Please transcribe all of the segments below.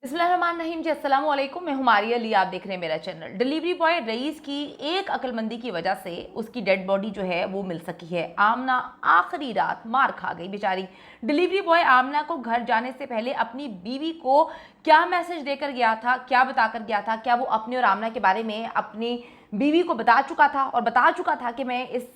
बिस्मिल्लाहिर्रहमानिर्रहीम जी, अस्सलाम वालेकुम। मैं हुमारी अली, आप देख रहे हैं मेरा चैनल। डिलीवरी बॉय रईस की एक अक्लमंदी की वजह से उसकी डेड बॉडी जो है वो मिल सकी है। आमना आखिरी रात मार खा गई बेचारी। डिलीवरी बॉय आमना को घर जाने से पहले अपनी बीवी को क्या मैसेज देकर गया था, क्या बताकर गया था, क्या वो अपने और आमना के बारे में अपनी बीवी को बता चुका था और बता चुका था कि मैं इस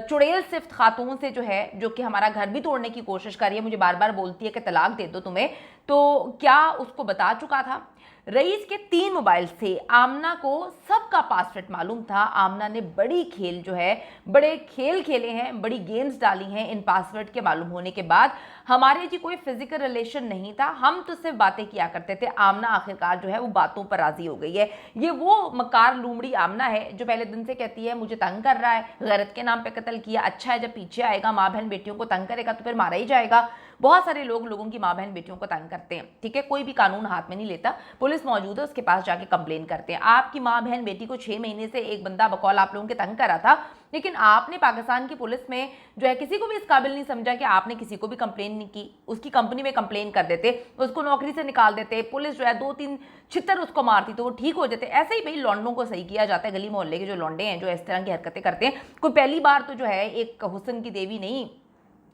चुड़ैल सिफ्त खातून से जो है, जो कि हमारा घर भी तोड़ने की कोशिश कर रही है, मुझे बार बार बोलती है कि तलाक दे दो तुम्हें, तो क्या उसको बता चुका था। रईस के 3 मोबाइल से आमना को सबका पासवर्ड मालूम था। आमना ने बड़ी खेल जो है, बड़े खेल खेले हैं, बड़ी गेम्स डाली हैं इन पासवर्ड के मालूम होने के बाद। हमारे जी कोई फिजिकल रिलेशन नहीं था, हम तो सिर्फ बातें किया करते थे। आमना आखिरकार जो है वो बातों पर राजी हो गई है। ये वो मकार लूमड़ी आमना है जो पहले दिन से कहती है मुझे तंग कर रहा है, गैरत के नाम पे कत्ल किया, अच्छा है जब पीछे आएगा, माँ बहन बेटियों को तंग करेगा तो फिर मारा ही जाएगा। बहुत सारे लोग लोगों की माँ बहन बेटियों को तंग करते हैं, ठीक है, कोई भी कानून हाथ में नहीं लेता, पुलिस मौजूद है, उसके पास जाके कंप्लेन करते हैं। आपकी माँ बहन बेटी को 6 महीने से एक बंदा बकौल आप लोगों के तंग करा था, लेकिन आपने पाकिस्तान की पुलिस में जो है किसी को भी इस काबिल नहीं समझा कि आपने किसी को भी कंप्लेन नहीं की। उसकी कंपनी में कंप्लेन कर देते, उसको नौकरी से निकाल देते, पुलिस जो है 2-3 छितर उसको मारती तो वो ठीक हो जाते। ऐसे ही भाई लौंडों को सही किया जाता है। गली मोहल्ले के जो लौंडे हैं जो इस तरह की हरकतें करते हैं, कोई पहली बार तो जो है एक हुस्न की देवी नहीं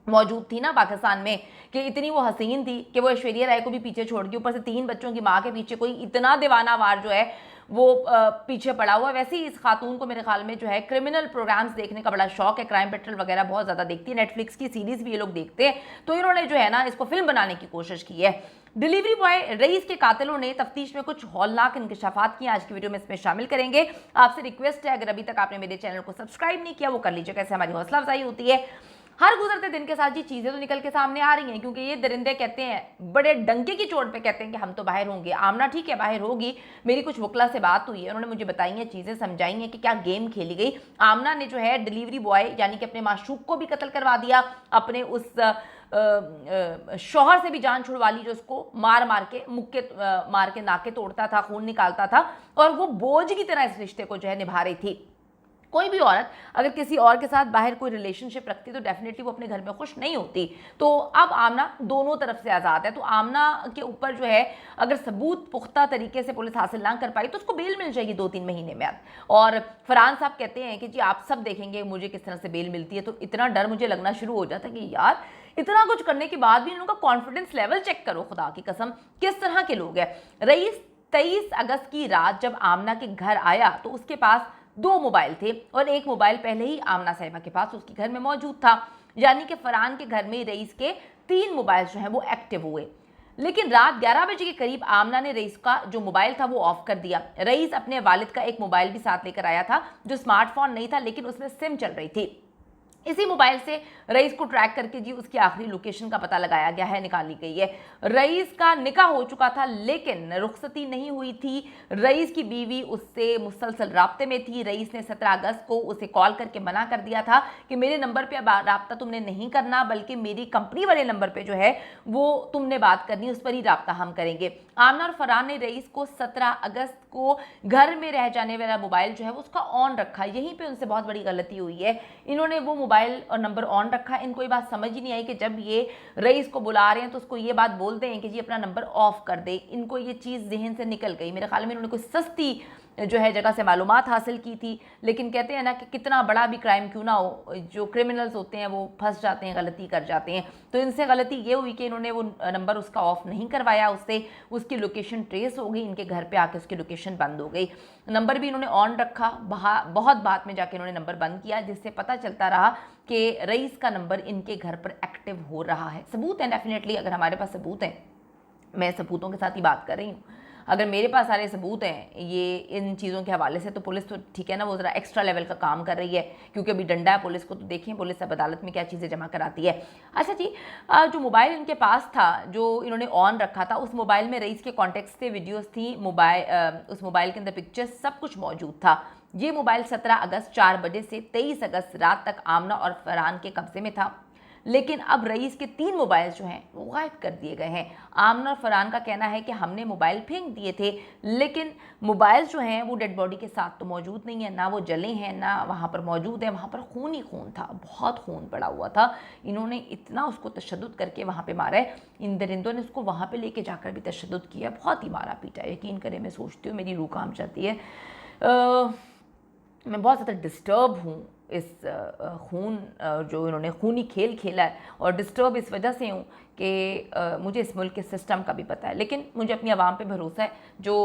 मौजूद थी ना पाकिस्तान में कि इतनी वो हसीन थी कि वो ऐश्वर्या राय को भी पीछे छोड़ गई, ऊपर से 3 बच्चों की माँ के पीछे कोई इतना दीवानावार जो है वो पीछे पड़ा हुआ। वैसे ही इस खातून को मेरे ख्याल में जो है क्रिमिनल प्रोग्राम्स देखने का बड़ा शौक है, क्राइम पेट्रोल वगैरह बहुत ज़्यादा देखती है, नेटफ्लिक्स की सीरीज़ भी ये लोग देखते हैं, तो इन्होंने जो है ना इसको फिल्म बनाने की कोशिश की है। डिलीवरी बॉय रईस के कातिलों ने तफ्तीश में कुछ हौलनाक इंकशाफात किए, आज की वीडियो में इसमें शामिल करेंगे। आपसे रिक्वेस्ट है, अगर अभी तक आपने मेरे चैनल को सब्सक्राइब नहीं किया वो कर लीजिए, कैसे हमारी हौसला अफजाई होती है। हर गुजरते दिन के साथ ये चीजें तो निकल के सामने आ रही हैं, क्योंकि ये दरिंदे कहते हैं, बड़े डंके की चोट पे कहते हैं कि हम तो बाहर होंगे। आमना ठीक है बाहर होगी, मेरी कुछ वकला से बात हुई है, उन्होंने मुझे बताई हैं चीजें, समझाई हैं कि क्या गेम खेली गई। आमना ने जो है डिलीवरी बॉय यानी कि अपने माशूक को भी कत्ल करवा दिया, अपने उस शौहर से भी जान छुड़वा ली जो उसको मार मार के मुक्के मार के नाके तोड़ता था, खून निकालता था, और वो बोझ की तरह इस रिश्ते को जो है निभा रही थी। कोई भी औरत अगर किसी और के साथ बाहर कोई रिलेशनशिप रखती तो डेफिनेटली वो अपने घर में खुश नहीं होती। तो अब आमना दोनों तरफ से आज़ाद है, तो आमना के ऊपर जो है अगर सबूत पुख्ता तरीके से पुलिस हासिल ना कर पाई तो उसको बेल मिल जाएगी 2-3 महीने में। और फरहान साहब कहते हैं कि जी आप सब देखेंगे मुझे किस तरह से बेल मिलती है, तो इतना डर मुझे लगना शुरू हो जाता है कि यार इतना कुछ करने के बाद भी इनका कॉन्फिडेंस लेवल चेक करो, खुदा की कसम किस तरह के लोग हैं। रईस 23 अगस्त की रात जब आमना के घर आया तो उसके पास 2 मोबाइल थे और एक मोबाइल पहले ही आमना साहिबा के पास उसके घर में मौजूद था, यानी कि फरहान के घर में रईस के 3 मोबाइल जो हैं वो एक्टिव हुए। लेकिन रात 11 बजे के करीब आमना ने रईस का जो मोबाइल था वो ऑफ कर दिया। रईस अपने वालिद का एक मोबाइल भी साथ लेकर आया था जो स्मार्टफोन नहीं था, लेकिन उसमें सिम चल रही थी। इसी मोबाइल से रईस को ट्रैक करके जी उसकी आखिरी लोकेशन का पता लगाया गया है, निकाली गई है। रईस का निकाह हो चुका था लेकिन रुखसती नहीं हुई थी। रईस की बीवी उससे मुसलसल राब्ते में थी। रईस ने 17 अगस्त को उसे कॉल करके मना कर दिया था कि मेरे नंबर पे अब राब्ता तुमने नहीं करना, बल्कि मेरी कंपनी वाले नंबर पे जो है वो तुमने बात करनी, उस पर ही राब्ता हम करेंगे। आमना और फरहान ने रईस को 17 अगस्त को घर में रह जाने वाला मोबाइल जो है उसका ऑन रखा। यहीं पे उनसे बहुत बड़ी गलती हुई है, इन्होंने वो मोबाइल और नंबर ऑन रखा। इनको ये बात समझ ही नहीं आई कि जब ये रईस को बुला रहे हैं तो उसको ये बात बोलते हैं कि जी अपना नंबर ऑफ कर दे। इनको ये चीज़ जहन से निकल गई। मेरे ख्याल में इन्होंने कोई सस्ती जो है जगह से मालूमात हासिल की थी, लेकिन कहते हैं ना कि कितना बड़ा भी क्राइम क्यों ना हो, जो क्रिमिनल्स होते हैं वो फंस जाते हैं, गलती कर जाते हैं। तो इनसे गलती ये हुई कि इन्होंने वो नंबर उसका ऑफ नहीं करवाया, उससे उसकी लोकेशन ट्रेस हो गई, इनके घर पे आके उसकी लोकेशन बंद हो गई। नंबर भी इन्होंने ऑन रखा, बहुत बाद में जाके इन्होंने नंबर बंद किया, जिससे पता चलता रहा कि रईस का नंबर इनके घर पर एक्टिव हो रहा है। सबूत है डेफिनेटली, अगर हमारे पास सबूत है, मैं सबूतों के साथ ही बात कर रही हूँ, अगर मेरे पास सारे सबूत हैं ये इन चीज़ों के हवाले से, तो पुलिस तो ठीक है ना, वो ज़रा एक्स्ट्रा लेवल का काम कर रही है, क्योंकि अभी डंडा है पुलिस को, तो देखें पुलिस अब अदालत में क्या चीज़ें जमा कराती है। अच्छा जी, जो मोबाइल इनके पास था जो इन्होंने ऑन रखा था, उस मोबाइल में रईस के कॉन्टेक्ट्स थे, वीडियोज़ थी, उस मोबाइल के अंदर पिक्चर्स, सब कुछ मौजूद था। ये मोबाइल 17 अगस्त 4 बजे से 23 अगस्त रात तक आमना और फरहान के कब्जे में था। लेकिन अब रईस के 3 मोबाइल जो हैं वो गायब कर दिए गए हैं। आमना और फरहान का कहना है कि हमने मोबाइल फेंक दिए थे, लेकिन मोबाइल जो हैं वो डेड बॉडी के साथ तो मौजूद नहीं है, ना वो जले हैं ना वहाँ पर मौजूद है। वहाँ पर खून ही खून था, बहुत खून पड़ा हुआ था। इन्होंने इतना उसको तशद्दुद करके वहाँ पे मारा है, इन दरिंदों ने उसको वहाँ पे लेके जाकर भी तशद्दुद किया, बहुत ही मारा पीटा। यकीन करें मैं सोचती हूँ मेरी रूह काम जाती है। मैं बहुत ज़्यादा डिस्टर्ब हूँ इस खून जो इन्होंने खूनी खेल खेला है, और डिस्टर्ब इस वजह से हूँ कि मुझे इस मुल्क के सिस्टम का भी पता है, लेकिन मुझे अपनी आवाम पे भरोसा है जो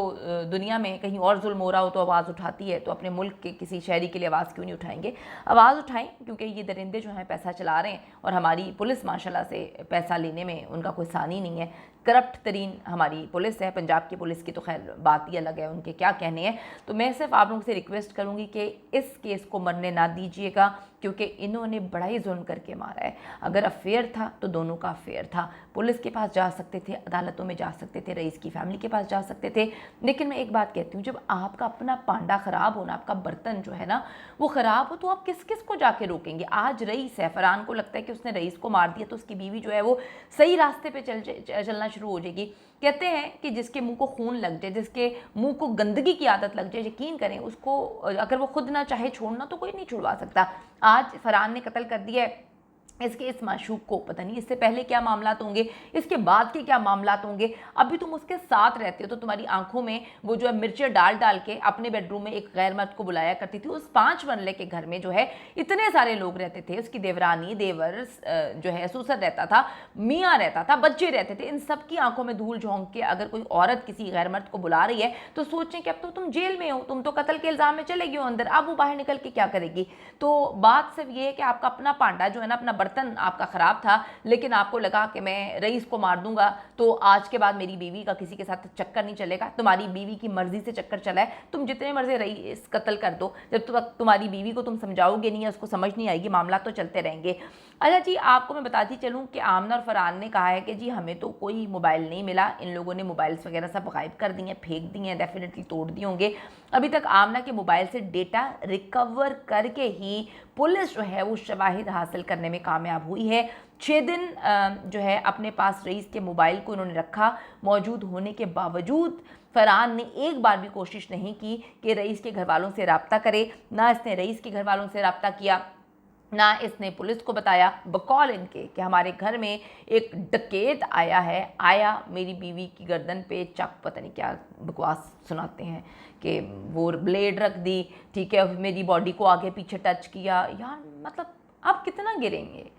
दुनिया में कहीं और जुल्म हो रहा हो तो आवाज़ उठाती है, तो अपने मुल्क के किसी शहरी के लिए आवाज़ क्यों नहीं उठाएंगे। आवाज़ उठाएं, क्योंकि ये दरिंदे जो हैं पैसा चला रहे हैं और हमारी पुलिस माशाल्लाह से पैसा लेने में उनका कोई सानी नहीं है। करप्ट तरीन हमारी पुलिस है, पंजाब की पुलिस की तो खैर बात ही अलग है, उनके क्या कहने हैं। तो मैं सिर्फ आप लोगों से रिक्वेस्ट करूँगी कि इस केस को मरने ना दीजिएगा, क्योंकि इन्होंने बड़ा ही जुल्म करके मारा है। अगर अफेयर था तो दोनों का अफेयर था, पुलिस के पास जा सकते थे, अदालतों में जा सकते थे, रईस की फैमिली के पास जा सकते थे। लेकिन मैं एक बात कहती हूँ, जब आपका अपना पांडा ख़राब हो ना, आपका बर्तन जो है ना वो ख़राब हो, तो आप किस किस को जाके रोकेंगे। आज रईस है, फरहान को लगता है कि उसने रईस को मार दिया तो उसकी बीवी जो है वो सही रास्ते पर चलना शुरू हो जाएगी। कहते हैं कि जिसके मुंह को खून लग जाए, जिसके मुंह को गंदगी की आदत लग जाए, यकीन करें उसको अगर वो खुद ना चाहे छोड़ना तो कोई नहीं छुड़वा सकता। आज फरहान ने कत्ल कर दिया है इसके इस माशूक को, पता नहीं इससे पहले क्या मामलात होंगे, इसके बाद के क्या मामलात होंगे। अभी तुम उसके साथ रहते हो तो तुम्हारी आंखों में वो जो है मिर्चें डाल डाल के अपने बेडरूम में एक गैर मर्द को बुलाया करती थी। उस 5 मरले के घर में जो है इतने सारे लोग रहते थे, उसकी देवरानी, देवर जो है, ससुर रहता था, मियाँ रहता था, बच्चे रहते थे। इन सब की आंखों में धूल झोंक के अगर कोई औरत किसी गैर मर्द को बुला रही है तो सोचें कि अब तो तुम जेल में हो, तुम तो कत्ल के इल्ज़ाम में चलेगी हो अंदर, अब वो बाहर निकल के क्या करेगी। तो बात सिर्फ ये है कि आपका अपना पांडा जो है ना, अपना बर्तन आपका ख़राब था, लेकिन आपको लगा कि मैं रईस को मार दूंगा तो आज के बाद मेरी बीवी का किसी के साथ चक्कर नहीं चलेगा। तुम्हारी बीवी की मर्जी से चक्कर चला है, तुम जितने मर्जी रईस कत्ल कर दो, जब तक तुम्हारी बीवी को तुम समझाओगे नहीं, उसको समझ नहीं आएगी, मामला तो चलते रहेंगे। अच्छा जी, आपको मैं बताती चलूँ कि आमना और फरहान ने कहा है कि जी हमें तो कोई मोबाइल नहीं मिला, इन लोगों ने मोबाइल्स वगैरह सब गायब कर दिए हैं, फेंक दिए हैं, डेफिनेटली तोड़ दिए होंगे। अभी तक आमना के मोबाइल से डेटा रिकवर करके ही पुलिस जो है वो शवाहिद हासिल करने में कामयाब हुई है। 6 दिन जो है अपने पास रईस के मोबाइल को इन्होंने रखा, मौजूद होने के बावजूद फरहान ने एक बार भी कोशिश नहीं की कि रईस के घर वालों से रब्ता करे, ना इसने रईस के घर वालों से रब्ता किया, ना इसने पुलिस को बताया, बकौल इनके कि हमारे घर में एक डकैत आया मेरी बीवी की गर्दन पे चक, पता नहीं क्या बकवास सुनाते हैं कि वो ब्लेड रख दी, ठीक है, मेरी बॉडी को आगे पीछे टच किया। यार मतलब आप कितना गिरेंगे।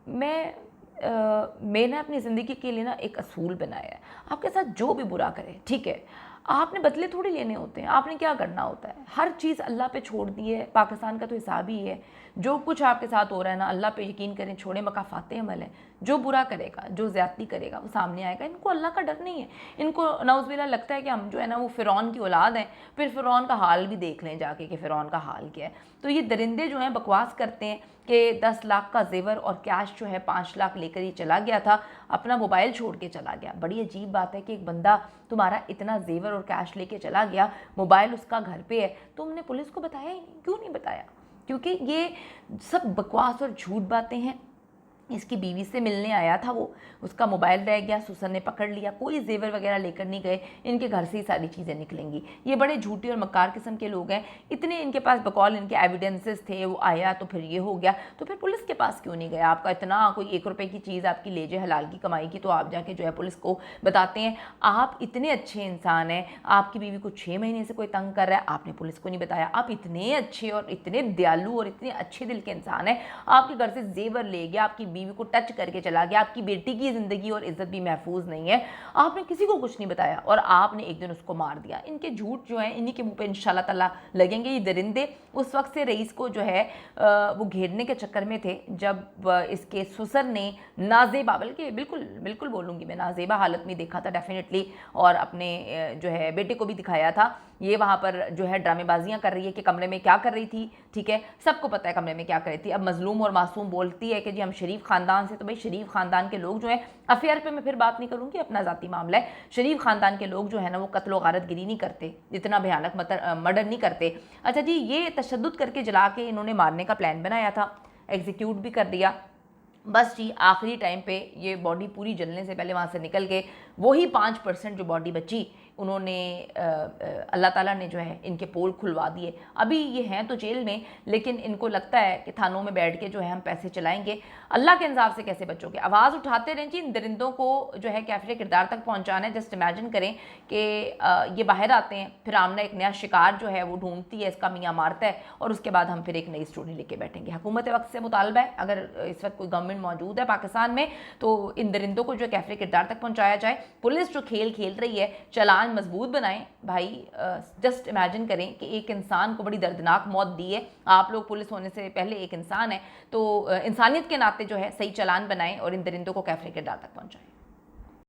मैंने अपनी ज़िंदगी के लिए ना एक असूल बनाया है, आपके साथ जो भी बुरा करे, ठीक है, आपने बदले थोड़ी लेने होते हैं, आपने क्या करना होता है, हर चीज़ अल्लाह पे छोड़ दी है। पाकिस्तान का तो हिसाब ही है, जो कुछ आपके साथ हो रहा है ना, अल्लाह पे यकीन करें, छोड़े मकाफाते अमल है। जो बुरा करेगा, जो ज़्यादती करेगा वो सामने आएगा। इनको अल्लाह का डर नहीं है, इनको नौज़बिल्लाह लगता है कि हम जो है ना वो फ़िरौन की औलाद हैं। फिर फ़िरौन का हाल भी देख लें जाके कि फ़िरौन का हाल क्या है। तो ये दरिंदे जो हैं बकवास करते हैं कि 10 लाख का जेवर और कैश जो है 5 लाख लेकर ही चला गया था, अपना मोबाइल छोड़ के चला गया। बड़ी अजीब बात है कि एक बंदा तुम्हारा इतना जेवर और कैश लेके चला गया, मोबाइल उसका घर पे है, तुमने पुलिस को बताया ही नहीं। क्यों नहीं बताया? क्योंकि ये सब बकवास और झूठ बातें हैं। इसकी बीवी से मिलने आया था वो, उसका मोबाइल रह गया, सुसर ने पकड़ लिया, कोई जेवर वगैरह लेकर नहीं गए, इनके घर से ही सारी चीज़ें निकलेंगी। ये बड़े झूठी और मक्कार किस्म के लोग हैं। इतने इनके पास बकौल इनके एविडेंसेस थे, वो आया तो फिर ये हो गया, तो फिर पुलिस के पास क्यों नहीं गया? आपका इतना कोई 1 रुपये की चीज़ आपकी ले जाए हलाल की कमाई की, तो आप जाके जो है पुलिस को बताते हैं। आप इतने अच्छे इंसान हैं, आपकी बीवी को 6 महीने से कोई तंग कर रहा है, आपने पुलिस को नहीं बताया। आप इतने अच्छे और इतने दयालु और इतने अच्छे दिल के इंसान हैं, आपके घर से जेवर ले गया, आपकी बीवी को टच करके चला गया, आपकी बेटी की ज़िंदगी और इज्जत भी महफूज नहीं है, आपने किसी को कुछ नहीं बताया और आपने एक दिन उसको मार दिया। इनके झूठ जो है इन्हीं के मुंह पे इंशाल्लाह ताला लगेंगे। ये दरिंदे उस वक्त से रईस को जो है वो घेरने के चक्कर में थे जब इसके ससुर ने नाजेबा, बल्कि बिल्कुल बोलूँगी मैं, नाजेबा हालत में देखा था डेफिनेटली, और अपने जो है बेटे को भी दिखाया था। ये वहाँ पर जो है ड्रामेबाजियाँ कर रही है कि कमरे में क्या कर रही थी, ठीक है, सबको पता है कमरे में क्या कर रही थी। अब मजलूम और मासूम बोलती है कि जी हम शरीफ ख़ानदान से, तो भाई शरीफ ख़ानदान के लोग जो हैं, अफेयर पे मैं फिर बात नहीं करूँगी, अपना ज़ाती मामला है, शरीफ ख़ानदान के लोग जो है ना वो कत्ल व गारत गिरी नहीं करते, इतना भयानक मर्डर नहीं करते। अच्छा जी, ये तशद्दुद करके जला के इन्होंने मारने का प्लान बनाया था, एग्जीक्यूट भी कर दिया। बस जी आखिरी टाइम पे ये बॉडी पूरी जलने से पहले वहाँ से निकल के वही 5% जो बॉडी बची उन्होंने अल्लाह ताला ने जो है इनके पोल खुलवा दिए। अभी ये हैं तो जेल में, लेकिन इनको लगता है कि थानों में बैठ के जो है हम पैसे चलाएंगे। अल्लाह के इंसाफ से कैसे बचोगे? आवाज़ उठाते रहें जी, इन दरिंदों को जो है कैफरे किरदार तक पहुँचाना है। जस्ट इमेजिन करें कि ये बाहर आते हैं, फिर आमना एक नया शिकार जो है वो ढूंढती है, इसका मियाँ मारता है, और उसके बाद हम फिर एक नई स्टोरी लेके बैठेंगे। हुकूमत वक्त से मुतालबा है, अगर इस वक्त कोई गवर्नमेंट मौजूद है पाकिस्तान में, तो इन दरिंदों को जो कैफरे किरदार तक पहुँचाया जाए। पुलिस जो खेल खेल रही है, चालान मजबूत बनाएं भाई। जस्ट इमेजिन करें कि एक इंसान को बड़ी दर्दनाक मौत दी है, आप लोग पुलिस होने से पहले एक इंसान है, तो इंसानियत के नाते जो है सही चालान बनाएं और इन दरिंदों को कैफरे किरदार तक पहुँचाएं।